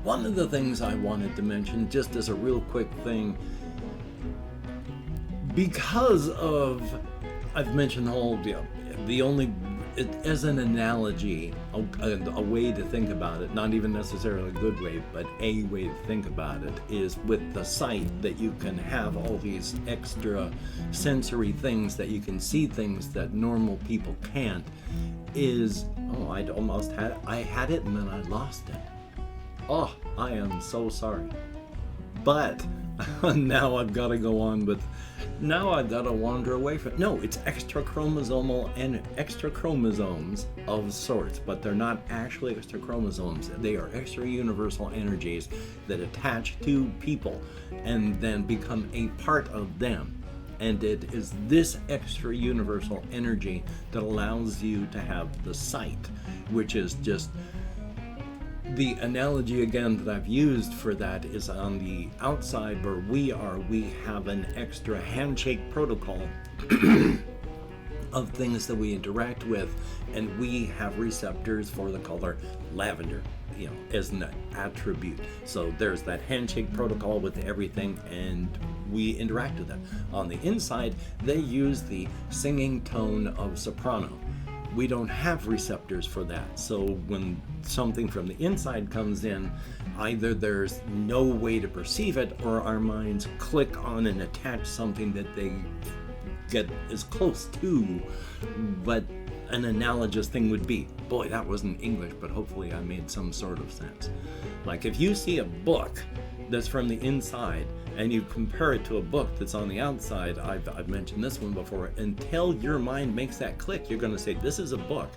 One of the things I wanted to mention, just as a real quick thing, because of, I've mentioned the only, as an analogy, a way to think about it, not even necessarily a good way, but a way to think about it, is with the sight that you can have all these extra sensory things, that you can see things that normal people can't, is, I had it and then I lost it. Oh, I am so sorry. But now I've got to go on with, now I've got to wander away from, no, it's extra chromosomal and extra chromosomes of sorts, but they're not actually extra chromosomes. They are extra universal energies that attach to people and then become a part of them. And it is this extra universal energy that allows you to have the sight, which is just, the analogy again that I've used for that is on the outside where we have an extra handshake protocol of things that we interact with, and we have receptors for the color lavender, as an attribute. So there's that handshake protocol with everything, and we interact with them. On the inside, they use the singing tone of soprano. We don't have receptors for that. So when something from the inside comes in, either there's no way to perceive it, or our minds click on and attach something that they get as close to what an analogous thing would be. Boy, that wasn't English, but hopefully I made some sort of sense. Like if you see a book that's from the inside and you compare it to a book that's on the outside, I've mentioned this one before, until your mind makes that click, you're going to say, this is a book.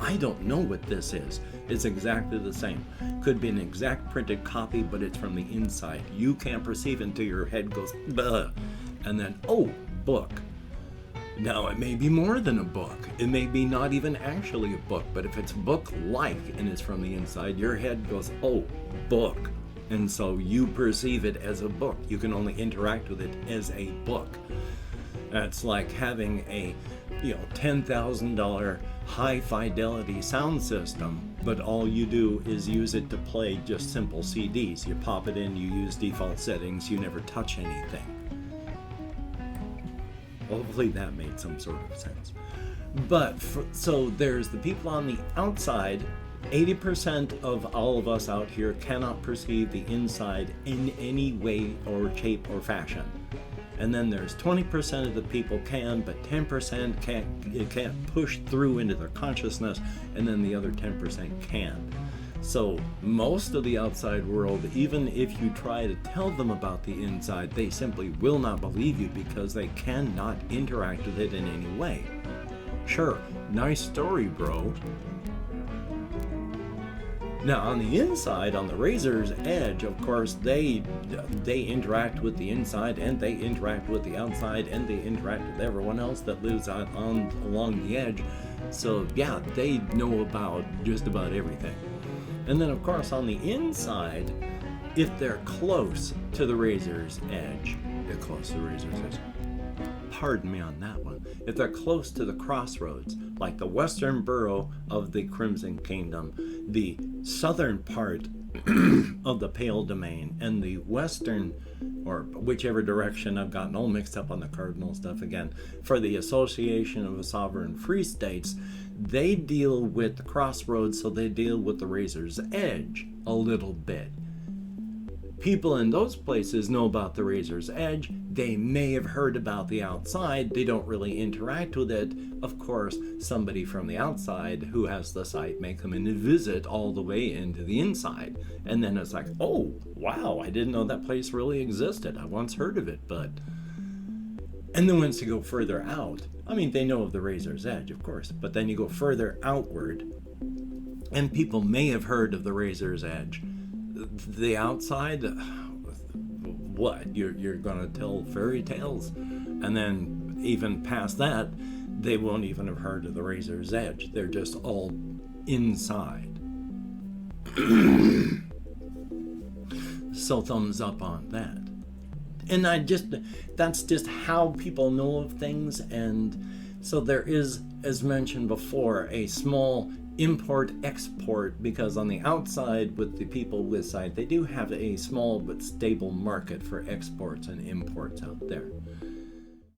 I don't know what this is. It's exactly the same. Could be an exact printed copy, but it's from the inside. You can't perceive it until your head goes, bleh, and then, oh, book. Now, it may be more than a book. It may be not even actually a book, but if it's book-like and it's from the inside, your head goes, oh, book. And so you perceive it as a book. You can only interact with it as a book. That's like having a, $10,000 high-fidelity sound system, but all you do is use it to play just simple CDs. You pop it in, you use default settings, you never touch anything. Hopefully that made some sort of sense. But, so there's the people on the outside. 80% of all of us out here cannot perceive the inside in any way or shape or fashion. And then there's 20% of the people can, but 10% can't push through into their consciousness, and then the other 10% can. So most of the outside world, even if you try to tell them about the inside, they simply will not believe you because they cannot interact with it in any way. Sure, nice story, bro. Now on the inside, on the razor's edge, of course, they interact with the inside, and they interact with the outside, and they interact with everyone else that lives along the edge. So yeah, they know about just about everything. And then of course on the inside, if they're close to the razor's edge, pardon me on that one, if they're close to the crossroads, like the western borough of the Crimson Kingdom, the southern part of the Pale Domain, and the western, or whichever direction, I've gotten all mixed up on the cardinal stuff again, for the Association of Sovereign Free States, they deal with the crossroads, so they deal with the razor's edge a little bit. People in those places know about the razor's edge. They may have heard about the outside. They don't really interact with it. Of course, somebody from the outside who has the sight may come in and visit all the way into the inside. And then it's like, oh, wow, I didn't know that place really existed. I once heard of it, but... And then once you go further out, they know of the razor's edge, of course, but then you go further outward, and people may have heard of the razor's edge. The outside, what? You're gonna tell fairy tales, and then even past that, they won't even have heard of the razor's edge. They're just all inside. So thumbs up on that. And that's just how people know of things. And so there is, as mentioned before, a small import export, because on the outside with the people with site, they do have a small but stable market for exports and imports out there.